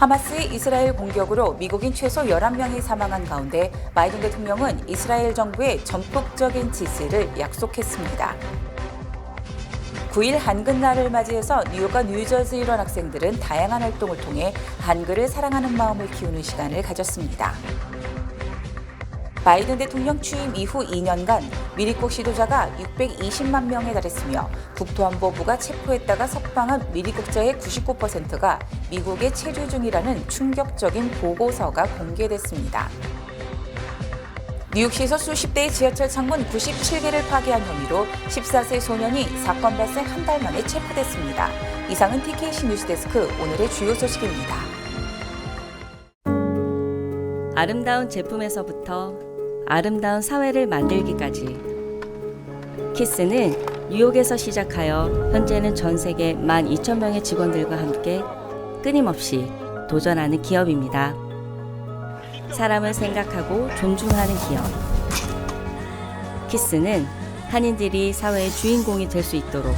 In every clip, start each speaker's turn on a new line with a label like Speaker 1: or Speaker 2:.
Speaker 1: 하마스의 이스라엘 공격으로 미국인 최소 11명이 사망한 가운데 바이든 대통령은 이스라엘 정부의 전폭적인 지지를 약속했습니다. 9일 한글날을 맞이해서 뉴욕과 뉴저지에 일원 학생들은 다양한 활동을 통해 한글을 사랑하는 마음을 키우는 시간을 가졌습니다. 바이든 대통령 취임 이후 2년간 미리국 시도자가 620만 명에 달했으며 국토안보부가 체포했다가 석방한 미리국자의 99%가 미국에 체류 중이라는 충격적인 보고서가 공개됐습니다. 뉴욕시에서 수십 대의 지하철 창문 97개를 파괴한 혐의로 14세 소년이 사건 발생 한 달 만에 체포됐습니다. 이상은 TKC 뉴스데스크 오늘의 주요 소식입니다.
Speaker 2: 아름다운 제품에서부터 아름다운 사회를 만들기까지 키스는 뉴욕에서 시작하여 현재는 전 세계 12,000명의 직원들과 함께 끊임없이 도전하는 기업입니다. 사람을 생각하고 존중하는 기업. 키스는 한인들이 사회의 주인공이 될 수 있도록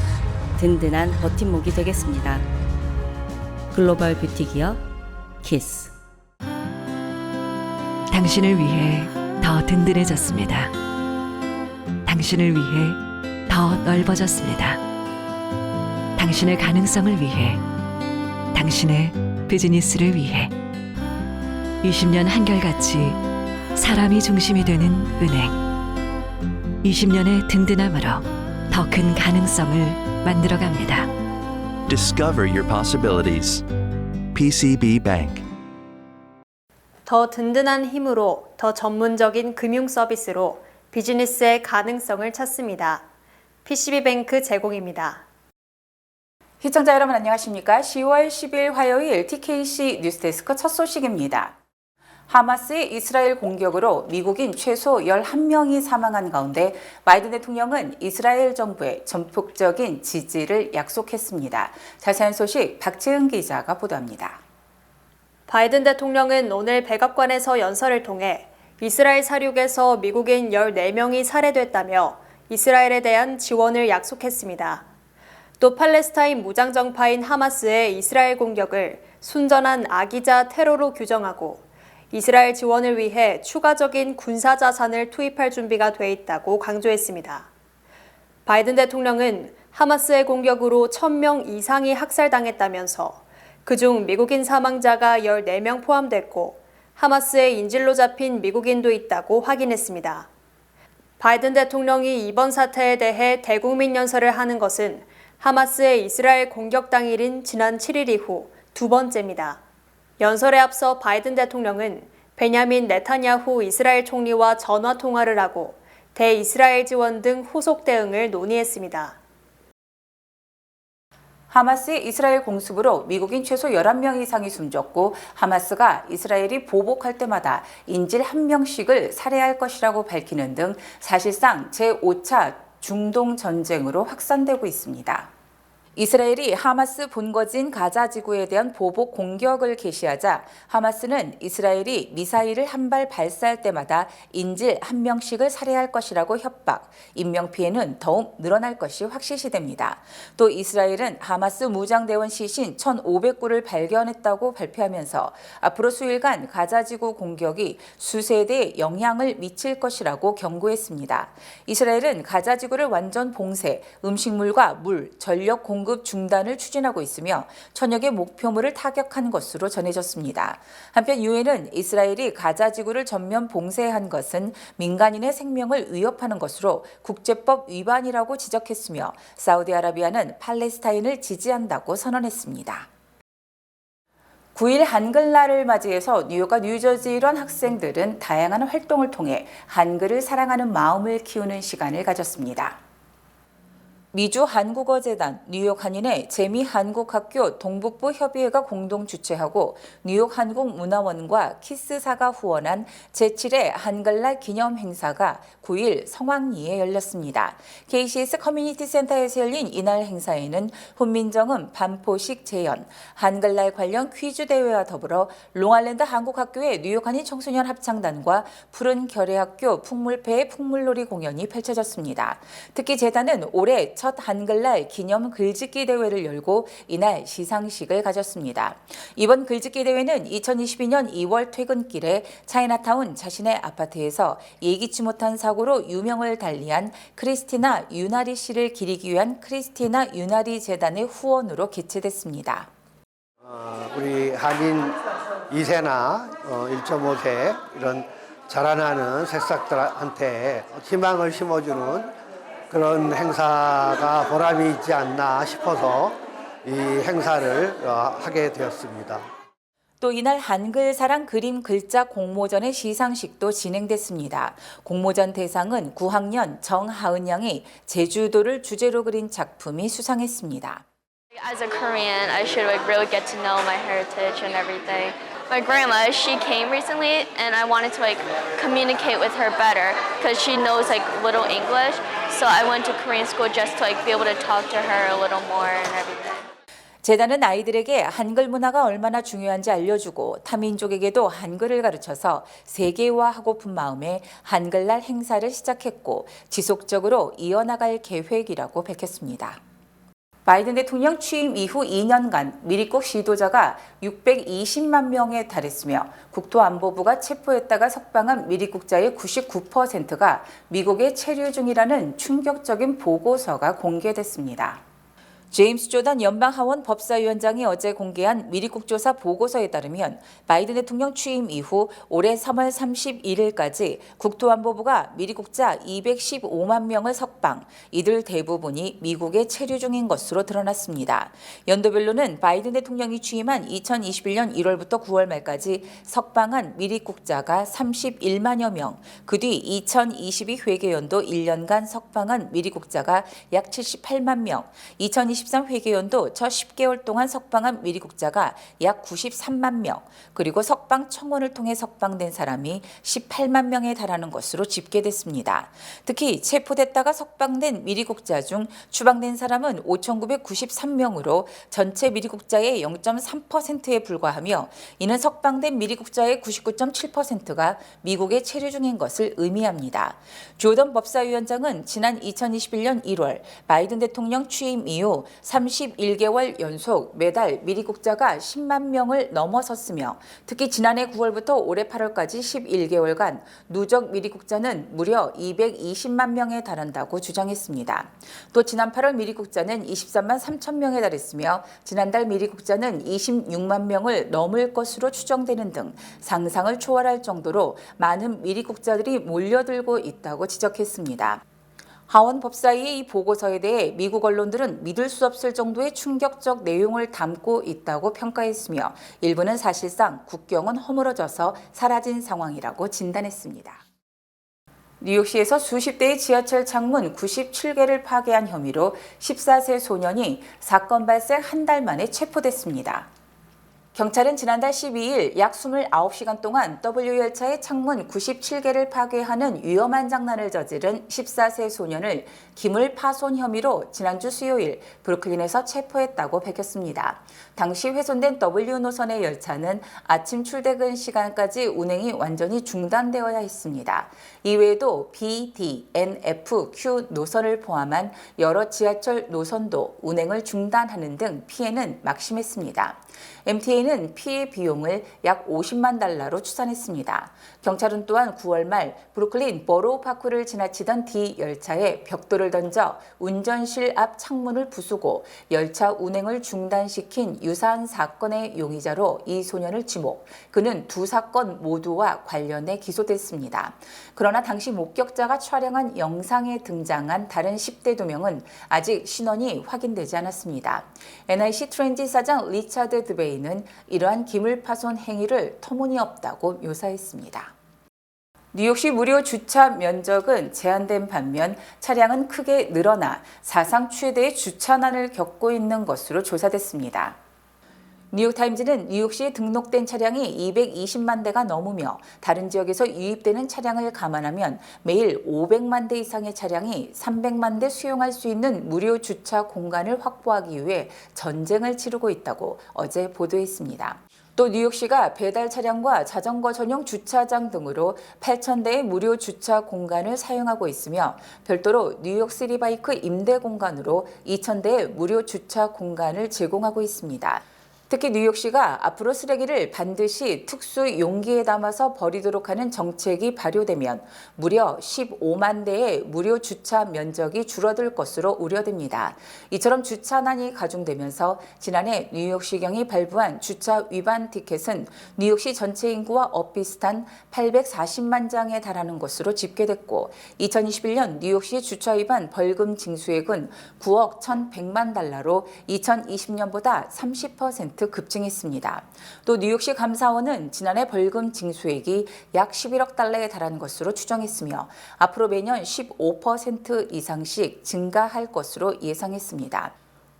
Speaker 2: 든든한 버팀목이 되겠습니다. 글로벌 뷰티 기업 키스.
Speaker 3: 당신을 위해 더 든든해졌습니다. 당신을 위해 더 넓어졌습니다. 당신의 가능성을 위해, 당신의 비즈니스를 위해 20년 한결같이 사람이 중심이 되는 은행. 20년의 든든함으로 더 큰 가능성을 만들어갑니다.
Speaker 4: Discover your possibilities. PCB Bank.
Speaker 5: 더 든든한 힘으로 더 전문적인 금융 서비스로 비즈니스의 가능성을 찾습니다. PCB뱅크 제공입니다.
Speaker 1: 시청자 여러분 안녕하십니까? 10월 10일 화요일 TKC 뉴스데스크 첫 소식입니다. 하마스의 이스라엘 공격으로 미국인 최소 11명이 사망한 가운데 바이든 대통령은 이스라엘 정부의 전폭적인 지지를 약속했습니다. 자세한 소식 박채은 기자가 보도합니다.
Speaker 5: 바이든 대통령은 오늘 백악관에서 연설을 통해 이스라엘 사륙에서 미국인 14명이 살해됐다며 이스라엘에 대한 지원을 약속했습니다. 또 팔레스타인 무장정파인 하마스의 이스라엘 공격을 순전한 악의자 테러로 규정하고 이스라엘 지원을 위해 추가적인 군사 자산을 투입할 준비가 돼 있다고 강조했습니다. 바이든 대통령은 하마스의 공격으로 1,000명 이상이 학살당했다면서 그중 미국인 사망자가 14명 포함됐고 하마스의 인질로 잡힌 미국인도 있다고 확인했습니다. 바이든 대통령이 이번 사태에 대해 대국민 연설을 하는 것은 하마스의 이스라엘 공격 당일인 지난 7일 이후 두 번째입니다. 연설에 앞서 바이든 대통령은 베냐민 네타냐후 이스라엘 총리와 전화 통화를 하고 대이스라엘 지원 등 후속 대응을 논의했습니다.
Speaker 1: 하마스의 이스라엘 공습으로 미국인 최소 11명 이상이 숨졌고 하마스가 이스라엘이 보복할 때마다 인질 1명씩을 살해할 것이라고 밝히는 등 사실상 제5차 중동 전쟁으로 확산되고 있습니다. 이스라엘이 하마스 본거지인 가자 지구에 대한 보복 공격을 개시하자 하마스는 이스라엘이 미사일을 한 발 발사할 때마다 인질 1명씩을 살해할 것이라고 협박, 인명피해는 더욱 늘어날 것이 확실시됩니다. 또 이스라엘은 하마스 무장대원 시신 1,500구를 발견했다고 발표하면서 앞으로 수일간 가자 지구 공격이 수세대에 영향을 미칠 것이라고 경고했습니다. 이스라엘은 가자 지구를 완전 봉쇄, 음식물과 물, 전력 공급 중단을 추진하고 있으며 천여 개 목표물을 타격한 것으로 전해졌습니다. 한편 유엔은 이스라엘이 가자 지구를 전면 봉쇄한 것은 민간인의 생명을 위협하는 것으로 국제법 위반이라고 지적했으며 사우디아라비아는 팔레스타인을 지지한다고 선언했습니다. 9일 한글날을 맞이해서 뉴욕과 뉴저지에 일원 학생들은 다양한 활동을 통해 한글을 사랑하는 마음을 키우는 시간을 가졌습니다. 미주 한국어재단, 뉴욕 한인회 재미한국학교 동북부 협의회가 공동 주최하고 뉴욕 한국문화원과 키스사가 후원한 제7회 한글날 기념 행사가 9일 성황리에 열렸습니다. KCS 커뮤니티 센터에서 열린 이날 행사에는 훈민정음, 반포식 재연, 한글날 관련 퀴즈 대회와 더불어 롱아일랜드 한국학교의 뉴욕 한인 청소년 합창단과 푸른 결의학교 풍물패의 풍물놀이 공연이 펼쳐졌습니다. 특히 재단은 올해 첫 한글날 기념 글짓기 대회를 열고 이날 시상식을 가졌습니다. 이번 글짓기 대회는 2022년 2월 퇴근길에 차이나타운 자신의 아파트에서 예기치 못한 사고로 유명을 달리한 크리스티나 유나리 씨를 기리기 위한 크리스티나 유나리 재단의 후원으로 개최됐습니다.
Speaker 6: 우리 한인 2세나 1.5세 이런 자라나는 새싹들한테 희망을 심어주는 그런 행사가 보람이 있지 않나 싶어서 이 행사를 하게 되었습니다.
Speaker 1: 또 이날 한글 사랑 그림 글자 공모전의 시상식도 진행됐습니다. 공모전 대상은 9학년 정하은 양이 제주도를 주제로 그린 작품이 수상했습니다.
Speaker 7: As a Korean, I should really get to know my heritage and everything. My grandma, she came recently and I wanted to communicate with her better because she knows little English. So I went to Korean school just to be able to talk to her a little more and everything.
Speaker 1: 재단은 아이들에게 한글 문화가 얼마나 중요한지 알려주고 타민족에게도 한글을 가르쳐서 세계화하고픈 마음에 한글날 행사를 시작했고 지속적으로 이어나갈 계획이라고 밝혔습니다. 바이든 대통령 취임 이후 2년간 미리국 시도자가 620만 명에 달했으며 국토안보부가 체포했다가 석방한 미리국자의 99%가 미국에 체류 중이라는 충격적인 보고서가 공개됐습니다. 제임스 조던 연방하원 법사위원장이 어제 공개한 미리국조사 보고서에 따르면 바이든 대통령 취임 이후 올해 3월 31일까지 국토안보부가 미리국자 215만 명을 석방, 이들 대부분이 미국에 체류 중인 것으로 드러났습니다. 연도별로는 바이든 대통령이 취임한 2021년 1월부터 9월 말까지 석방한 미리국자가 31만여 명, 그 뒤 2022 회계연도 1년간 석방한 미리국자가 약 78만 명, 2023 회계연도 첫 10개월 동안 석방한 미리국자가 약 93만 명, 그리고 석방 청원을 통해 석방된 사람이 18만 명에 달하는 것으로 집계됐습니다. 특히 체포됐다가 석방된 미리국자 중 추방된 사람은 5,993명으로 전체 미리국자의 0.3%에 불과하며 이는 석방된 미리국자의 99.7%가 미국에 체류 중인 것을 의미합니다. 조던 법사위원장은 지난 2021년 1월 바이든 대통령 취임 이후 31개월 연속 매달 미리국자가 10만 명을 넘어섰으며 특히 지난해 9월부터 올해 8월까지 11개월간 누적 미리국자는 무려 220만 명에 달한다고 주장했습니다. 또 지난 8월 미리국자는 23만 3천 명에 달했으며 지난달 미리국자는 26만 명을 넘을 것으로 추정되는 등 상상을 초월할 정도로 많은 미리국자들이 몰려들고 있다고 지적했습니다. 하원 법사위의 이 보고서에 대해 미국 언론들은 믿을 수 없을 정도의 충격적 내용을 담고 있다고 평가했으며 일부는 사실상 국경은 허물어져서 사라진 상황이라고 진단했습니다. 뉴욕시에서 수십 대의 지하철 창문 97개를 파괴한 혐의로 14세 소년이 사건 발생 한 달 만에 체포됐습니다. 경찰은 지난달 12일 약 29시간 동안 W 열차의 창문 97개를 파괴하는 위험한 장난을 저지른 14세 소년을 기물 파손 혐의로 지난주 수요일 브루클린에서 체포했다고 밝혔습니다. 당시 훼손된 W 노선의 열차는 아침 출퇴근 시간까지 운행이 완전히 중단되어야 했습니다. 이외에도 B, D, N, F, Q 노선을 포함한 여러 지하철 노선도 운행을 중단하는 등 피해는 막심했습니다. MTA는 피해 비용을 약 50만 달러로 추산했습니다. 경찰은 또한 9월 말 브루클린 버로우 파크를 지나치던 D 열차에 벽돌을 던져 운전실 앞 창문을 부수고 열차 운행을 중단시킨 유사한 사건의 용의자로 이 소년을 지목. 그는 두 사건 모두와 관련해 기소됐습니다. 그러나 당시 목격자가 촬영한 영상에 등장한 다른 10대 2명은 아직 신원이 확인되지 않았습니다. NIC 트랜짓 사장 리차드 드베이는 이러한 기물 파손 행위를 터무니없다고 묘사했습니다. 뉴욕시 무료 주차 면적은 제한된 반면 차량은 크게 늘어나 사상 최대의 주차난을 겪고 있는 것으로 조사됐습니다. 뉴욕타임즈는 뉴욕시에 등록된 차량이 220만 대가 넘으며 다른 지역에서 유입되는 차량을 감안하면 매일 500만 대 이상의 차량이 300만 대 수용할 수 있는 무료 주차 공간을 확보하기 위해 전쟁을 치르고 있다고 어제 보도했습니다. 또 뉴욕시가 배달 차량과 자전거 전용 주차장 등으로 8,000대의 무료 주차 공간을 사용하고 있으며 별도로 뉴욕 시티바이크 임대 공간으로 2,000대의 무료 주차 공간을 제공하고 있습니다. 특히 뉴욕시가 앞으로 쓰레기를 반드시 특수 용기에 담아서 버리도록 하는 정책이 발효되면 무려 15만 대의 무료 주차 면적이 줄어들 것으로 우려됩니다. 이처럼 주차난이 가중되면서 지난해 뉴욕시경이 발부한 주차 위반 티켓은 뉴욕시 전체 인구와 엇비슷한 840만 장에 달하는 것으로 집계됐고 2021년 뉴욕시 주차 위반 벌금 징수액은 9억 1,100만 달러로 2020년보다 30% 급증했습니다. 또 뉴욕시 감사원은 지난해 벌금 징수액이 약 11억 달러에 달하는 것으로 추정했으며 앞으로 매년 15% 이상씩 증가할 것으로 예상했습니다.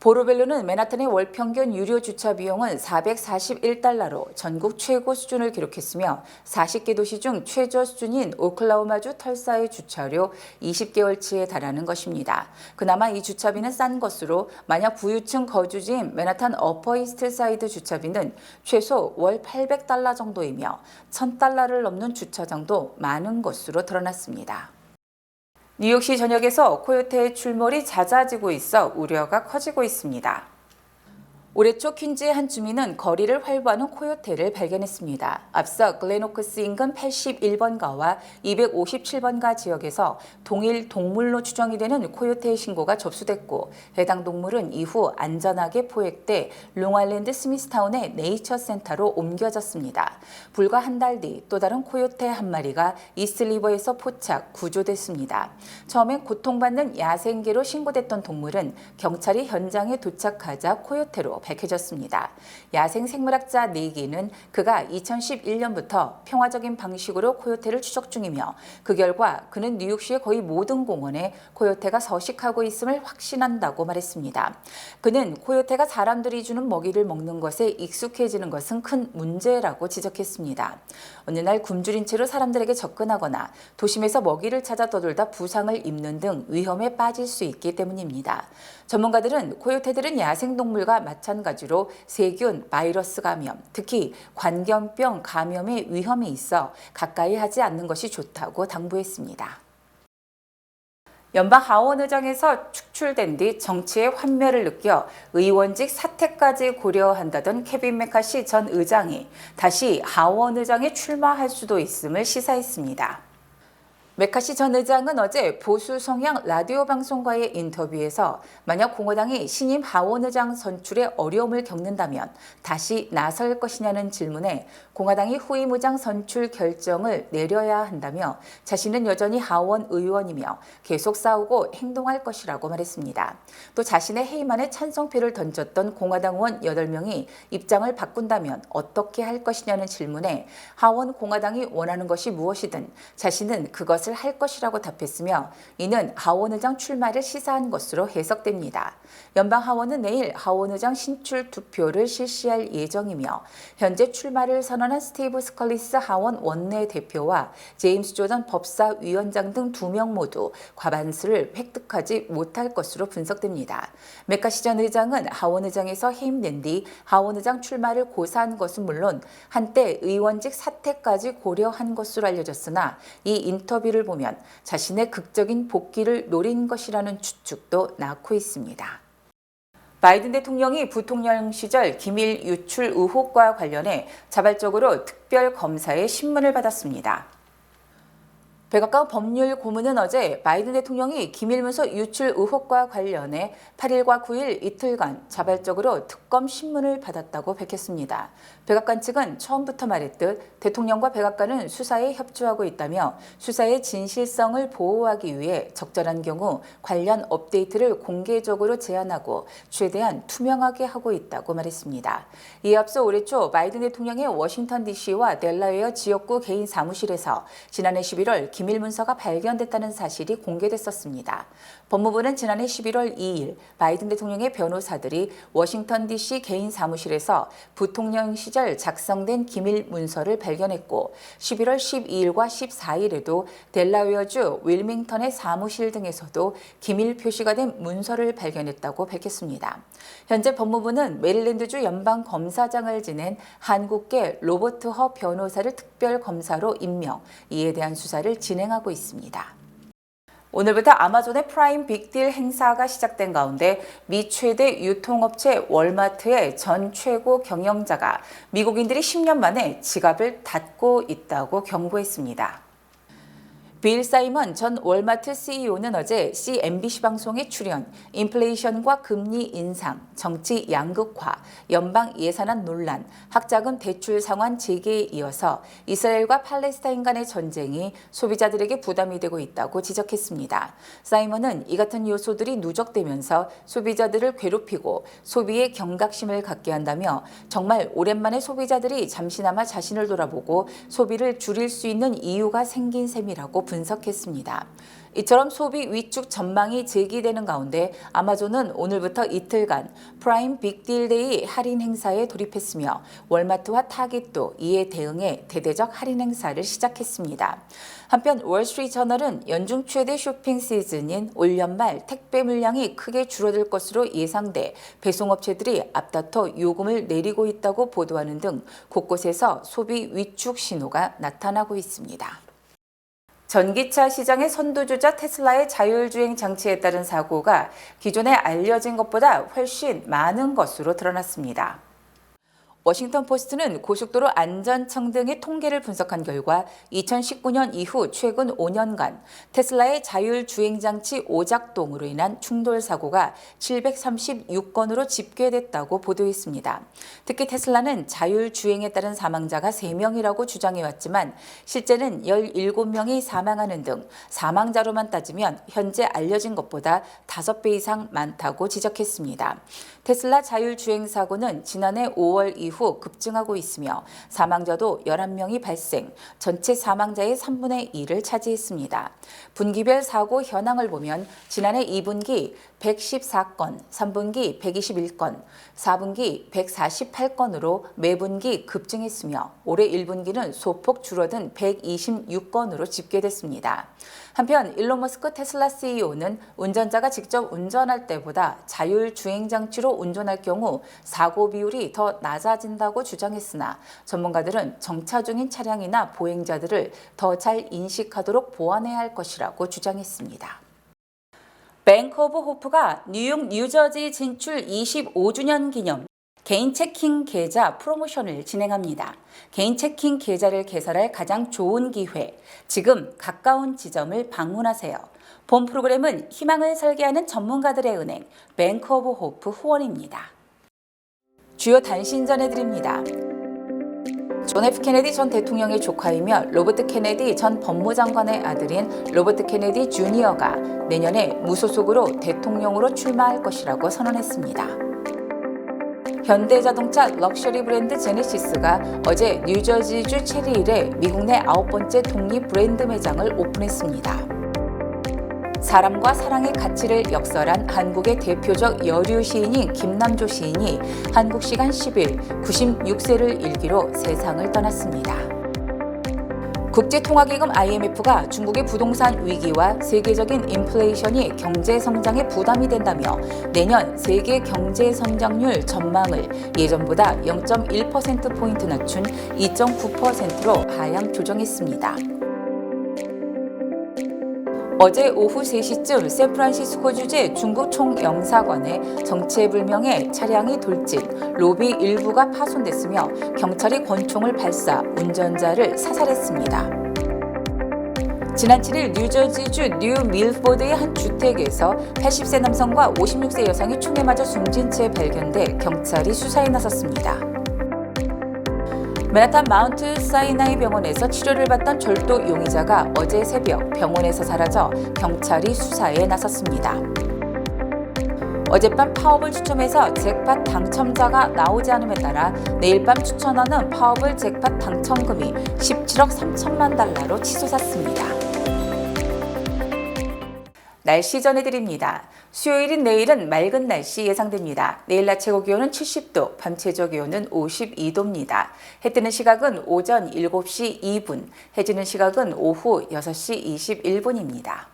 Speaker 1: 보로벨로는 맨하탄의 월 평균 유료 주차 비용은 441달러로 전국 최고 수준을 기록했으며 40개 도시 중 최저 수준인 오클라호마주 털사의 주차료 20개월치에 달하는 것입니다. 그나마 이 주차비는 싼 것으로 만약 부유층 거주지인 맨하탄 어퍼 이스트 사이드 주차비는 최소 월 800달러 정도이며 1,000달러를 넘는 주차장도 많은 것으로 드러났습니다. 뉴욕시 전역에서 코요테의 출몰이 잦아지고 있어 우려가 커지고 있습니다. 올해 초 퀸즈의 한 주민은 거리를 활보하는 코요테를 발견했습니다. 앞서 글렌오크스 인근 81번가와 257번가 지역에서 동일 동물로 추정이 되는 코요테의 신고가 접수됐고 해당 동물은 이후 안전하게 포획돼 롱아일랜드 스미스타운의 네이처 센터로 옮겨졌습니다. 불과 한 달 뒤 또 다른 코요테 한 마리가 이스트리버에서 포착, 구조됐습니다. 처음엔 고통받는 야생개로 신고됐던 동물은 경찰이 현장에 도착하자 코요테로 밝혀졌습니다. 야생 생물학자 네기는 그가 2011년부터 평화적인 방식으로 코요테를 추적 중이며 그 결과 그는 뉴욕시의 거의 모든 공원에 코요테가 서식하고 있음을 확신한다고 말했습니다. 그는 코요테가 사람들이 주는 먹이를 먹는 것에 익숙해지는 것은 큰 문제라고 지적했습니다. 어느 날 굶주린 채로 사람들에게 접근하거나 도심에서 먹이를 찾아 떠돌다 부상을 입는 등 위험에 빠질 수 있기 때문입니다. 전문가들은 코요테들은 야생동물과 마찬가지로 세균, 바이러스 감염, 특히 관경병 감염의 위험이 있어 가까이 하지 않는 것이 좋다고 당부했습니다. 연방 하원의장에서 축출된 뒤 정치의 환멸을 느껴 의원직 사퇴까지 고려한다던 케빈 메카시 전 의장이 다시 하원의장에 출마할 수도 있음을 시사했습니다. 메카시 전 의장은 어제 보수 성향 라디오 방송과의 인터뷰에서 만약 공화당이 신임 하원의장 선출에 어려움을 겪는다면 다시 나설 것이냐는 질문에 공화당이 후임 의장 선출 결정을 내려야 한다며 자신은 여전히 하원 의원이며 계속 싸우고 행동할 것이라고 말했습니다. 또 자신의 해임안에 찬성표를 던졌던 공화당 의원 8명이 입장을 바꾼다면 어떻게 할 것이냐는 질문에 하원 공화당이 원하는 것이 무엇이든 자신은 그것을 할 것이라고 답했으며 이는 하원의장 출마를 시사한 것으로 해석됩니다. 연방 하원은 내일 하원의장 신출 투표를 실시할 예정이며 현재 출마를 선언한 스티브 스컬리스 하원 원내대표와 제임스 조던 법사위원장 등 2명 모두 과반수를 획득하지 못할 것으로 분석됩니다. 메카시 전 의장은 하원의장에서 해임된 뒤 하원의장 출마를 고사한 것은 물론 한때 의원직 사퇴까지 고려한 것으로 알려졌으나 이 인터뷰를 보면 자신의 극적인 복귀를 노린 것이라는 추측도 낳고 있습니다. 바이든 대통령이 부통령 시절 기밀 유출 의혹과 관련해 자발적으로 특별 검사의 신문을 받았습니다. 백악관 법률 고문은 어제 바이든 대통령이 기밀문서 유출 의혹과 관련해 8일과 9일 이틀간 자발적으로 특검 신문을 받았다고 밝혔습니다. 백악관 측은 처음부터 말했듯 대통령과 백악관은 수사에 협조하고 있다며 수사의 진실성을 보호하기 위해 적절한 경우 관련 업데이트를 공개적으로 제안하고 최대한 투명하게 하고 있다고 말했습니다. 이에 앞서 올해 초 바이든 대통령의 워싱턴 DC와 델라웨어 지역구 개인 사무실에서 지난해 11월 기밀 문서가 발견됐다는 사실이 공개됐었습니다. 법무부는 지난해 11월 2일 바이든 대통령의 변호사들이 워싱턴 DC 개인 사무실에서 부통령 시절 작성된 기밀 문서를 발견했고 11월 12일과 14일에도 델라웨어주 윌밍턴의 사무실 등에서도 기밀 표시가 된 문서를 발견했다고 밝혔습니다. 현재 법무부는 메릴랜드주 연방검사장을 지낸 한국계 로버트 허 변호사를 특별검사로 임명, 이에 대한 수사를 진행하고 있습니다. 오늘부터 아마존의 프라임 빅딜 행사가 시작된 가운데 미 최대 유통업체 월마트의 전 최고 경영자가 미국인들이 10년 만에 지갑을 닫고 있다고 경고했습니다. 빌 사이먼 전 월마트 CEO는 어제 CNBC 방송에 출연, 인플레이션과 금리 인상, 정치 양극화, 연방 예산안 논란, 학자금 대출 상환 재개에 이어서 이스라엘과 팔레스타인 간의 전쟁이 소비자들에게 부담이 되고 있다고 지적했습니다. 사이먼은 이 같은 요소들이 누적되면서 소비자들을 괴롭히고 소비에 경각심을 갖게 한다며 정말 오랜만에 소비자들이 잠시나마 자신을 돌아보고 소비를 줄일 수 있는 이유가 생긴 셈이라고 분석했습니다. 이처럼 소비 위축 전망이 제기되는 가운데 아마존은 오늘부터 이틀간 프라임 빅딜데이 할인 행사에 돌입했으며 월마트와 타깃도 이에 대응해 대대적 할인 행사를 시작했습니다. 한편 월스트리트저널은 연중 최대 쇼핑 시즌인 올 연말 택배 물량이 크게 줄어들 것으로 예상돼 배송업체들이 앞다퉈 요금을 내리고 있다고 보도하는 등 곳곳에서 소비 위축 신호가 나타나고 있습니다. 전기차 시장의 선두주자 테슬라의 자율주행 장치에 따른 사고가 기존에 알려진 것보다 훨씬 많은 것으로 드러났습니다. 워싱턴 포스트는 고속도로 안전청 등의 통계를 분석한 결과 2019년 이후 최근 5년간 테슬라의 자율주행장치 오작동으로 인한 충돌 사고가 736건으로 집계됐다고 보도했습니다. 특히 테슬라는 자율주행에 따른 사망자가 3명이라고 주장해왔지만 실제는 17명이 사망하는 등 사망자로만 따지면 현재 알려진 것보다 5배 이상 많다고 지적했습니다. 테슬라 자율주행 사고는 지난해 5월 이후 급증하고 있으며 사망자도 11명이 발생, 전체 사망자의 3분의 1을 차지했습니다. 분기별 사고 현황을 보면 지난해 2분기 114건, 3분기 121건, 4분기 148건으로 매분기 급증했으며 올해 1분기는 소폭 줄어든 126건으로 집계됐습니다. 한편 일론 머스크 테슬라 CEO는 운전자가 직접 운전할 때보다 자율주행 장치로 운전할 경우 사고 비율이 더 낮아진다고 주장했으나 전문가들은 정차 중인 차량이나 보행자들을 더 잘 인식하도록 보완해야 할 것이라고 주장했습니다. 뱅크 오브 호프가 뉴욕 뉴저지 진출 25주년 기념 개인 체킹 계좌 프로모션을 진행합니다. 개인 체킹 계좌를 개설할 가장 좋은 기회, 지금 가까운 지점을 방문하세요. 본 프로그램은 희망을 설계하는 전문가들의 은행, 뱅크 오브 호프 후원입니다. 주요 단신 전해드립니다. 존 F 케네디 전 대통령의 조카이며 로버트 케네디 전 법무장관의 아들인 로버트 케네디 주니어가 내년에 무소속으로 대통령으로 출마할 것이라고 선언했습니다. 현대자동차 럭셔리 브랜드 제네시스가 어제 뉴저지주 체리힐에 미국 내 9번째 독립 브랜드 매장을 오픈했습니다. 사람과 사랑의 가치를 역설한 한국의 대표적 여류 시인인 김남조 시인이 한국 시간 10일 96세를 일기로 세상을 떠났습니다. 국제통화기금 IMF가 중국의 부동산 위기와 세계적인 인플레이션이 경제 성장에 부담이 된다며 내년 세계 경제 성장률 전망을 예전보다 0.1%포인트 낮춘 2.9%로 하향 조정했습니다. 어제 오후 3시쯤 샌프란시스코 주재 중국 총영사관에 정체불명의 차량이 돌진, 로비 일부가 파손됐으며 경찰이 권총을 발사, 운전자를 사살했습니다. 지난 7일 뉴저지주 뉴 밀포드의 한 주택에서 80세 남성과 56세 여성이 총에 맞아 숨진 채 발견돼 경찰이 수사에 나섰습니다. 맨하탄 마운트 사이나이 병원에서 치료를 받던 절도 용의자가 어제 새벽 병원에서 사라져 경찰이 수사에 나섰습니다. 어젯밤 파업을 추첨해서 잭팟 당첨자가 나오지 않음에 따라 내일 밤 추천하는 파업을 잭팟 당첨금이 17억 3천만 달러로 치솟았습니다. 날씨 전해드립니다. 수요일인 내일은 맑은 날씨 예상됩니다. 내일 낮 최고 기온은 70도, 밤 최저 기온은 52도입니다. 해 뜨는 시각은 오전 7시 2분, 해 지는 시각은 오후 6시 21분입니다.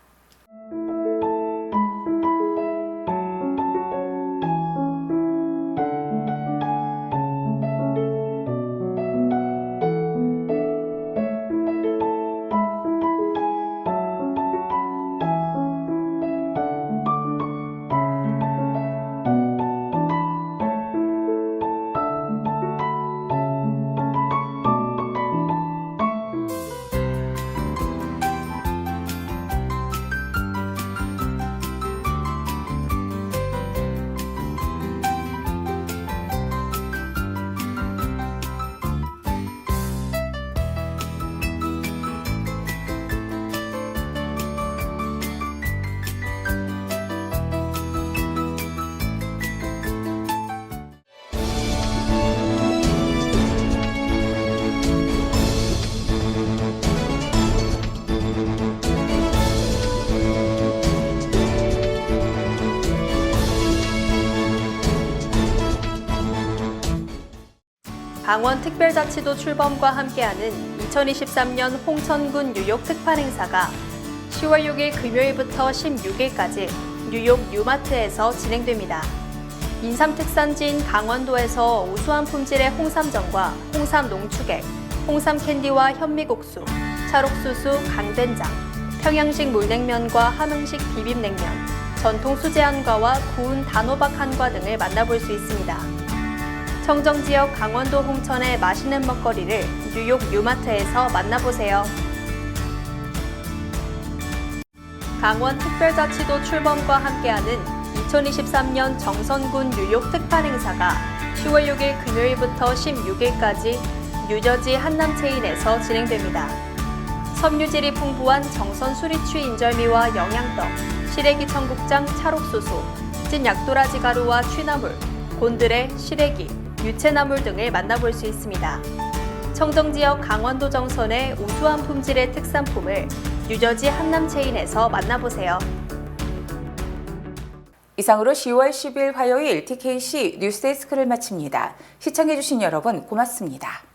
Speaker 5: 강원특별자치도 출범과 함께하는 2023년 홍천군 뉴욕 특판 행사가 10월 6일 금요일부터 16일까지 뉴욕 뉴마트에서 진행됩니다. 인삼 특산지인 강원도에서 우수한 품질의 홍삼정과 홍삼 농축액, 홍삼 캔디와 현미국수, 찰옥수수, 강된장, 평양식 물냉면과 함흥식 비빔냉면, 전통 수제 한과와 구운 단호박 한과 등을 만나볼 수 있습니다. 청정지역 강원도 홍천의 맛있는 먹거리를 뉴욕 뉴마트에서 만나보세요. 강원특별자치도 출범과 함께하는 2023년 정선군 뉴욕 특판 행사가 10월 6일 금요일부터 16일까지 뉴저지 한남체인에서 진행됩니다. 섬유질이 풍부한 정선 수리추 인절미와 영양떡, 시래기 청국장 찰옥수수, 찐 약도라지 가루와 취나물, 곤드레, 시래기, 유채나물 등을 만나볼 수 있습니다. 청정지역 강원도 정선의 우수한 품질의 특산품을 뉴저지 한남체인에서 만나보세요.
Speaker 1: 이상으로 10월 10일 화요일 TKC 뉴스데스크를 마칩니다. 시청해주신 여러분 고맙습니다.